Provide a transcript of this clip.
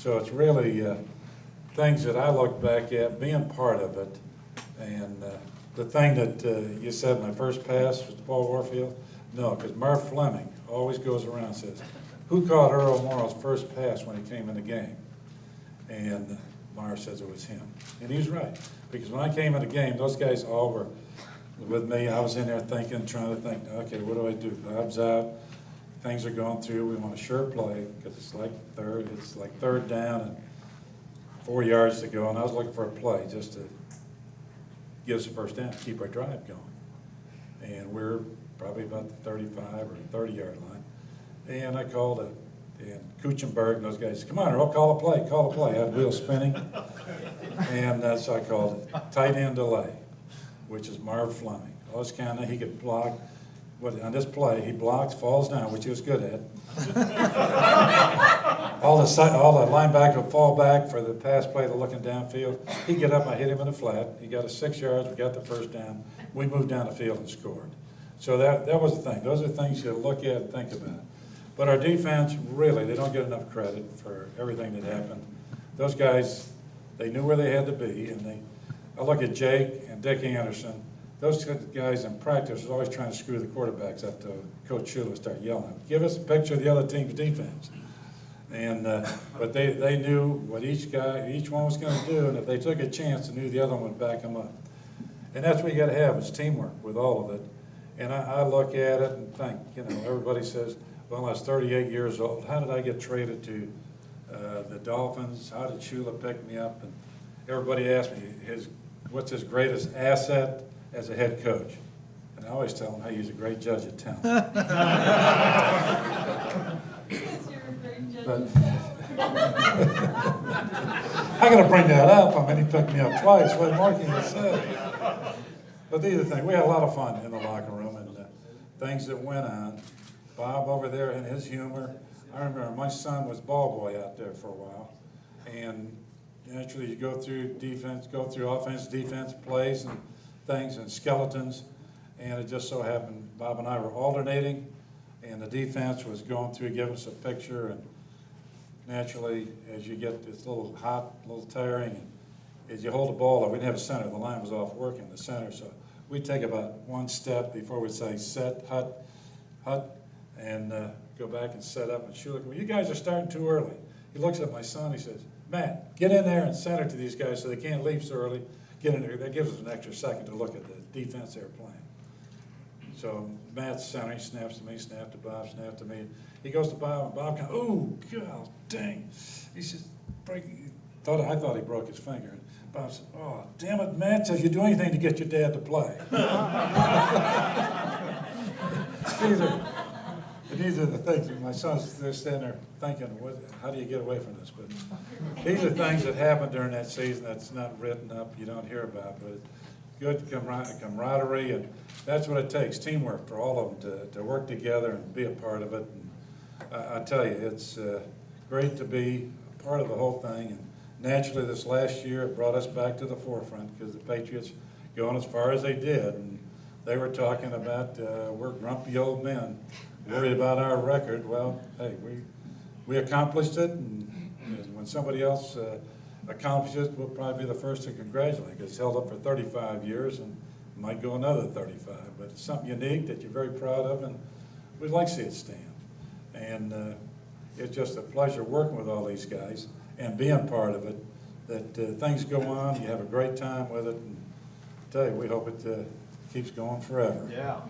So it's really things that I look back at, being part of it. And the thing that you said, my first pass was to Paul Warfield, no, because Murph Fleming always goes around and says, who caught Earl Morrall's first pass when he came in the game? And Murph says it was him. And he's right, because when I came in the game, those guys all were with me. I was in there thinking, trying to think, okay, what do I do? Bob's out, things are going through, we want a sure play, because it's like third down and 4 yards to go, and I was looking for a play just to give us a first down, keep our drive going. And we're probably about the 35 or 30-yard line. And I called it, and Kuchenberg and those guys, come on, Earl, call a play, call a play. I had wheels spinning. And so I called it tight end delay, which is Marv Fleming. All this kind of, he could block. On this play, he blocks, falls down, which he was good at. all the linebackers would fall back for the pass play, the looking downfield. He'd get up, I hit him in the flat. He got us 6 yards, we got the first down. We moved down the field and scored. So that was the thing. Those are things you look at and think about. But our defense, really, they don't get enough credit for everything that happened. Those guys, they knew where they had to be, and I look at Jake and Dick Anderson. Those guys in practice was always trying to screw the quarterbacks up to Coach Shula start yelling, give us a picture of the other team's defense. And but they knew what each one was going to do, and if they took a chance, they knew the other one would back them up. And that's what you got to have, is teamwork with all of it. And I look at it and think, everybody says, well, I was 38 years old. How did I get traded to the Dolphins? How did Shula pick me up? And everybody asks me, what's his greatest asset as a head coach? And I always tell them, hey, he's a great judge of talent. I'm going to bring that up. I mean, he picked me up twice. What more can you say? But the other thing, we had a lot of fun in the locker room, and things that went on. Bob over there and his humor. I remember my son was ball boy out there for a while, and naturally you go through defense, go through offense, defense, plays and things and skeletons, and it just so happened Bob and I were alternating, and the defense was going through, giving us a picture, and naturally as you get it's a little hot, a little tiring, and as you hold the ball up, we didn't have a center, the line was off working, the center, so we'd take about one step before we'd say set, hut, and go back and set up, and Shula, well, you guys are starting too early. He looks at my son, he says, Matt, get in there and center to these guys so they can't leave so early. Get in there. That gives us an extra second to look at the defense they were playing. So Matt's center, he snaps to me, snaps to Bob, snaps to me. He goes to Bob, and Bob goes, oh, God, dang. He says, I thought he broke his finger. And Bob said, oh, damn it, Matt, did you do anything to get your dad to play? These are the things. My son's there standing there thinking, how do you get away from this? But these are things that happen during that season that's not written up, you don't hear about. But good camaraderie, and that's what it takes, teamwork for all of them to work together and be a part of it. And I tell you, it's great to be a part of the whole thing. And naturally, this last year, it brought us back to the forefront because the Patriots going as far as they did. And they were talking about we're grumpy old men, worried about our record. Well, hey, we accomplished it, and when somebody else accomplishes it, we'll probably be the first to congratulate, because it's held up for 35 years and might go another 35. But it's something unique that you're very proud of, and we'd like to see it stand. And it's just a pleasure working with all these guys and being part of it, that things go on, you have a great time with it, and I tell you, we hope it keeps going forever. Yeah.